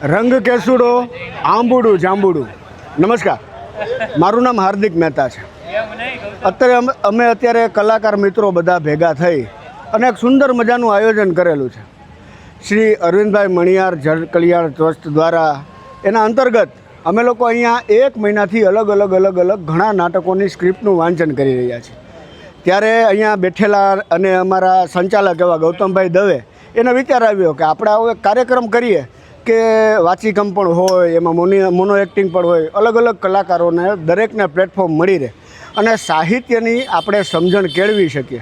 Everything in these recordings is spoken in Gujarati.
રંગ કેસુડો આંબુડું જાંબુડું. નમસ્કાર, મારું નામ હાર્દિક મહેતા છે. અત્યારે કલાકાર મિત્રો બધા ભેગા થઈ અને એક સુંદર મજાનું આયોજન કરેલું છે. શ્રી અરવિંદભાઈ મણિયાર જન કલ્યાણ ટ્રસ્ટ દ્વારા એના અંતર્ગત અમે લોકો અહીંયા 1 મહિનાથી અલગ અલગ ઘણા નાટકોની સ્ક્રિપ્ટનું વાંચન કરી રહ્યા છીએ. ત્યારે અહીંયા બેઠેલા અને અમારા સંચાલક એવા ગૌતમભાઈ દવે એને વિચાર આવ્યો કે આપણે આવો એક કાર્યક્રમ કરીએ કે વાચિકમ પણ હોય, એમાં મોનો એક્ટિંગ પણ હોય, અલગ અલગ કલાકારોને દરેકને પ્લેટફોર્મ મળી રહે અને સાહિત્યની આપણે સમજણ કેળવી શકીએ.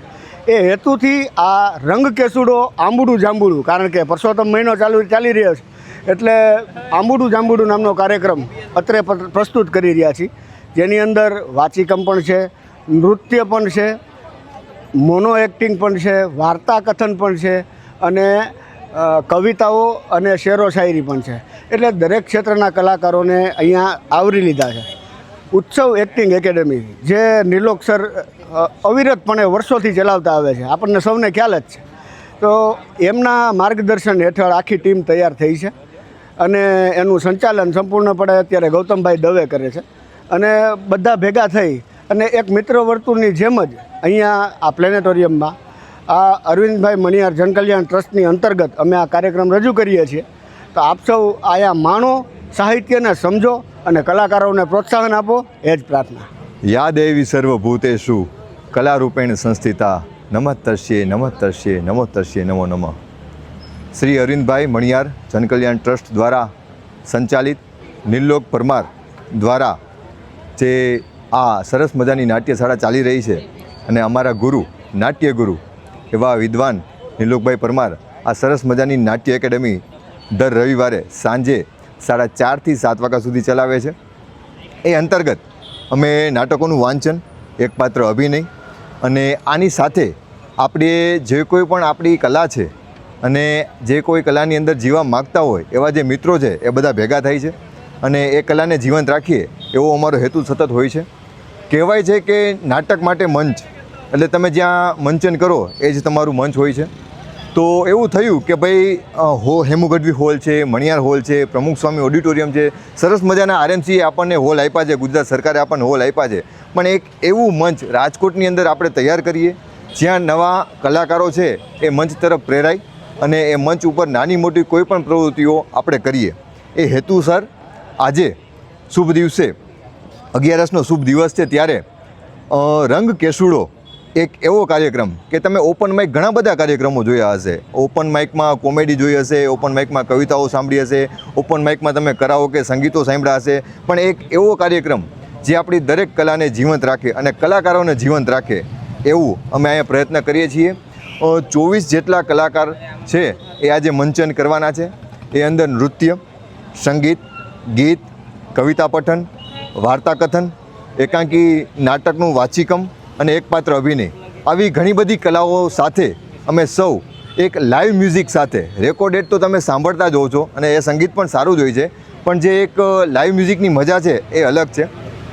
એ હેતુથી આ રંગ કેસુડો આંબુડું જાંબુડું, કારણ કે પરસોત્તમ મહિનો ચાલી રહ્યો છે એટલે આંબુડું જાંબુડું નામનો કાર્યક્રમ અત્રે પ્રસ્તુત કરી રહ્યા છીએ, જેની અંદર વાચિકમ પણ છે, નૃત્ય પણ છે, મોનો એક્ટિંગ પણ છે, વાર્તા કથન પણ છે અને કવિતાઓ અને શેરો શાયરી પણ છે. એટલે દરેક ક્ષેત્રના કલાકારોને અહીંયા આવરી લીધા છે. ઉત્સવ એક્ટિંગ એકેડમી જે નિલોક સર અવિરતપણે વર્ષોથી ચલાવતા આવે છે, આપણને સૌને ખ્યાલ જ છે. તો એમના માર્ગદર્શન હેઠળ આખી ટીમ તૈયાર થઈ છે અને એનું સંચાલન સંપૂર્ણપણે અત્યારે ગૌતમભાઈ દવે કરે છે. અને બધા ભેગા થઈ અને એક મિત્ર વર્તુળની જેમ જ અહીંયા આ પ્લેનેટોરિયમમાં આ અરવિંદભાઈ મણિયાર જનકલ્યાણ ટ્રસ્ટની અંતર્ગત અમે આ કાર્યક્રમ રજૂ કરીએ છીએ. તો આપ સૌ અહીંયા માણો, સાહિત્યને સમજો અને કલાકારોને પ્રોત્સાહન આપો, એ જ પ્રાર્થના. યા દેવી સર્વભૂતેષુ કલારૂપેણ સંસ્થિતા નમસ્તસ્યે નમસ્તસ્યે નમોસ્તસ્યે નમો નમઃ. શ્રી અરવિંદભાઈ મણિયાર જનકલ્યાણ ટ્રસ્ટ દ્વારા સંચાલિત નિલોક પરમાર દ્વારા જે આ સરસ મજાની નાટ્યશાળા ચાલી રહી છે અને અમારા ગુરુ, નાટ્ય ગુરુ એવા વિદ્વાન નિલોકભાઈ પરમાર આ સરસ મજાની નાટ્ય એકેડમી દર રવિવારે સાંજે 4:30 થી 7 વાગ્યા સુધી ચલાવે છે. એ અંતર્ગત અમે નાટકોનું વાંચન, એકપાત્ર અભિનય અને આની સાથે આપણે જે કોઈ પણ આપણી કલા છે અને જે કોઈ કલાની અંદર જીવવા માગતા હોય એવા જે મિત્રો છે એ બધા ભેગા થાય છે અને એ કલાને જીવંત રાખીએ એવો અમારો હેતુ સતત હોય છે. કહેવાય છે કે નાટક માટે મંચ એટલે તમે જ્યાં મંચન કરો એ જ તમારું મંચ હોય છે. તો એવું થયું કે ભાઈ હેમુ ગઢવી હોલ છે, મણિયાર હોલ છે, પ્રમુખ સ્વામી ઓડિટોરિયમ છે, સરસ મજાના આરએમસીએ આપણને હોલ આપ્યા છે, ગુજરાત સરકારે આપણને હોલ આપ્યા છે, પણ એક એવું મંચ રાજકોટની અંદર આપણે તૈયાર કરીએ જ્યાં નવા કલાકારો છે એ મંચ તરફ પ્રેરાય અને એ મંચ ઉપર નાની મોટી કોઈ પણ પ્રવૃત્તિઓ આપણે કરીએ. એ હેતુસર આજે શુભ દિવસે 11નો શુભ દિવસ છે ત્યારે રંગ કેસુડો એક એવો કાર્યક્રમ કે તમે ઓપન માઇક ઘણા બધા કાર્યક્રમો જોયા હશે. ઓપન માઇકમાં કોમેડી જોઈ હશે, ઓપન માઇકમાં કવિતાઓ સાંભળી હશે, ઓપન માઇકમાં તમે કરાઓકે સંગીતો સાંભળ્યા હશે, પણ એક એવો કાર્યક્રમ જે આપણી દરેક કલાને જીવંત રાખે અને કલાકારોને જીવંત રાખે એવું અમે અહીંયા પ્રયત્ન કરીએ છીએ. 24 જેટલા કલાકાર છે એ આજે મંચન કરવાના છે. એ અંદર નૃત્ય, સંગીત, ગીત, કવિતા પઠન, વાર્તા કથન, એકાંકી નાટકનું વાચિકમ અને એકપાત્ર અભિનય, આવી ઘણી બધી કલાઓ સાથે અમે સૌ એક લાઈવ મ્યુઝિક સાથે, રેકોર્ડેડ તો તમે સાંભળતા જ હો છો અને એ સંગીત પણ સારું જ હોય છે, પણ જે એક લાઈવ મ્યુઝિકની મજા છે એ અલગ છે.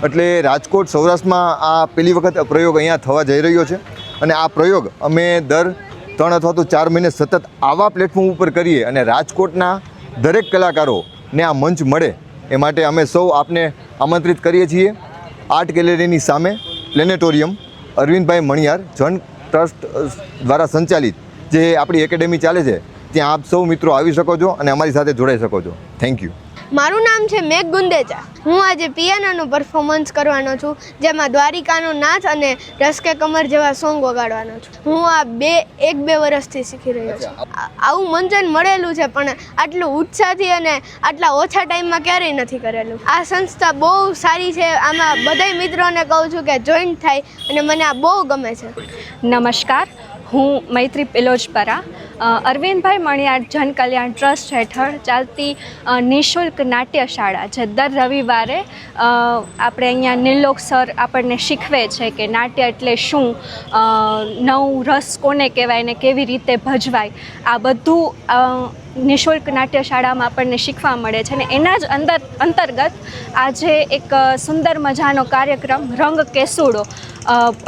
એટલે રાજકોટ, સૌરાષ્ટ્રમાં આ પહેલી વખત પ્રયોગ અહીંયા થવા જઈ રહ્યો છે અને આ પ્રયોગ અમે દર 3 અથવા તો 4 મહિને સતત આવા પ્લેટફોર્મ ઉપર કરીએ અને રાજકોટના દરેક કલાકારોને આ મંચ મળે એ માટે અમે સૌ આપને આમંત્રિત કરીએ છીએ. આર્ટ ગેલેરીની સામે પ્લેનેટોરિયમ અરવિંદભાઈ મણિયાર જન ટ્રસ્ટ દ્વારા સંચાલિત જે આપણી એકેડેમી ચાલે છે ત્યાં આપ સૌ મિત્રો આવી શકો છો અને અમારી સાથે જોડાઈ શકો છો. Thank you. મારું નામ છે મેઘ ગુંદેચા. હું આજે પિયાનોનું પરફોર્મન્સ કરવાનો છું, જેમાં દ્વારિકાનો નાચ અને રસ કે કમર જેવા સોંગ વગાડવાનો છું. હું આ 1-2 વર્ષથી શીખી રહ્યો છું. આવું મંચન મળેલું છે પણ આટલું ઉત્સાહથી અને આટલા ઓછા ટાઈમમાં ક્યારેય નથી કરેલું. આ સંસ્થા બહુ સારી છે. આમાં બધાય મિત્રોને કહું છું કે જોઈન્ટ થાય અને મને આ બહુ ગમે છે. નમસ્કાર, હું મૈત્રી પિલોજપરા. અરવિંદભાઈ મણિયાર જન કલ્યાણ ટ્રસ્ટ હેઠળ ચાલતી નિઃશુલ્ક નાટ્યશાળા જે દર રવિવારે આપણે અહીંયા નિલોક સર આપણને શીખવે છે કે નાટ્ય એટલે શું, નવું રસ કોને કહેવાય ને કેવી રીતે ભજવાય, આ બધું નિઃશુલ્ક નાટ્યશાળામાં આપણને શીખવા મળે છે. અને એના જ અંતર્ગત આજે એક સુંદર મજાનો કાર્યક્રમ રંગ કેસુડો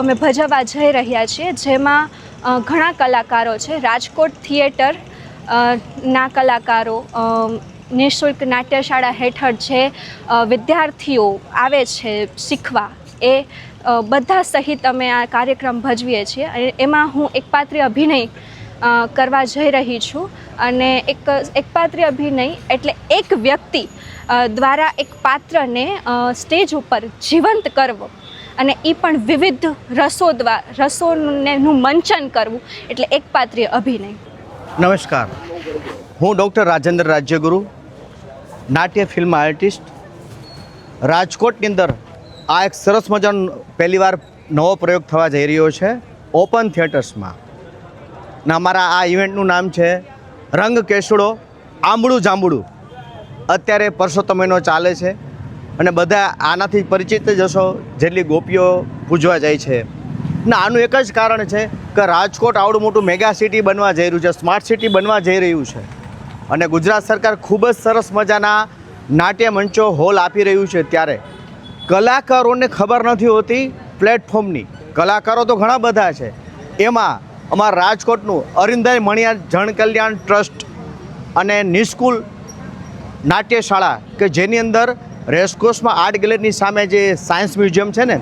અમે ભજવવા જઈ રહ્યા છીએ, જેમાં ઘણા કલાકારો છે. રાજકોટ થિયેટર ના કલાકારો, નિઃશુલ્ક નાટ્યશાળા હેઠળ જે વિદ્યાર્થીઓ આવે છે શીખવા એ બધા સહિત અમે આ કાર્યક્રમ ભજવીએ છીએ અને એમાં હું એકપાત્રીય અભિનય કરવા જઈ રહી છું અને એકપાત્રીય અભિનય એટલે એક વ્યક્તિ દ્વારા એક પાત્રને સ્ટેજ ઉપર જીવંત કરવો અને એ પણ વિવિધ રસોનું મંચન કરવું એટલે એકપાત્રીય અભિનય. નમસ્કાર, હું ડૉક્ટર રાજેન્દ્ર રાજ્યગુરુ, નાટ્ય ફિલ્મ આર્ટિસ્ટ. રાજકોટની અંદર આ એક સરસ મજાનો પહેલીવાર નવો પ્રયોગ થવા જઈ રહ્યો છે ઓપન થિયેટર્સમાં. ને અમારા આ ઇવેન્ટનું નામ છે રંગ કેસુડો આંબળું જાંબળું. અત્યારે પરસોત્તમ મહિનો ચાલે છે અને બધા આનાથી પરિચિત જ હશો જેટલી ગોપીઓ પૂજવા જાય છે. ને આનું એક જ કારણ છે કે રાજકોટ આવડું મોટું મેગા સિટી બનવા જઈ રહ્યું છે, સ્માર્ટ સિટી બનવા જઈ રહ્યું છે અને ગુજરાત સરકાર ખૂબ જ સરસ મજાના નાટ્ય મંચો હોલ આપી રહ્યું છે. ત્યારે કલાકારોને ખબર નથી હોતી પ્લેટફોર્મની. કલાકારો તો ઘણા બધા છે, એમાં અમારા રાજકોટનું અરવિંદભાઈ મણિયાર જનકલ્યાણ ટ્રસ્ટ અને નિસ્કુલ નાટ્યશાળા કે જેની અંદર રેસકોર્સમાં આર્ટ ગેલેરીની સામે જે સાયન્સ મ્યુઝિયમ છે ને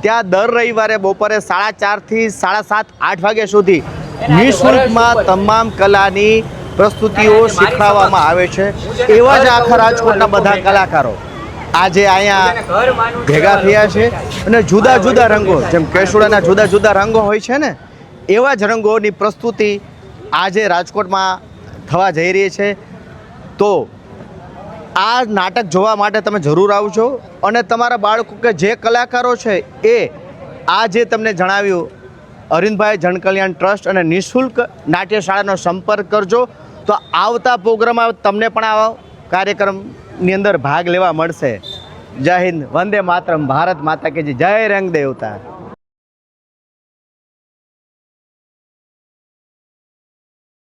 ત્યાં દર રવિવારે બપોરે 4:30 થી 7:30 8 વાગ્યા સુધી નિઃશુલ્કમાં તમામ કલાની પ્રસ્તુતિઓ શીખવાડવામાં આવે છે. એવા જ આખા રાજકોટના બધા કલાકારો આજે અહીંયા ભેગા થયા છે અને જુદા જુદા રંગો, જેમ કેસુડાના જુદા જુદા રંગો હોય છે ને એવા જ રંગોની પ્રસ્તુતિ આજે રાજકોટમાં થવા જઈ રહી છે. તો આ નાટક જોવા માટે તમે જરૂર આવજો અને તમારા બાળકો કે જે કલાકારો છે એ આ જે તમને જણાવ્યું અરવિંદભાઈ જનકલ્યાણ ટ્રસ્ટ અને નિઃશુલ્ક નાટ્યશાળાનો સંપર્ક કરજો. તો આવતા પ્રોગ્રામમાં તમને પણ આ કાર્યક્રમની અંદર ભાગ લેવા મળશે. જય હિન્દ, વંદે માતરમ, ભારત માતા કે જય રંગ દેવતા.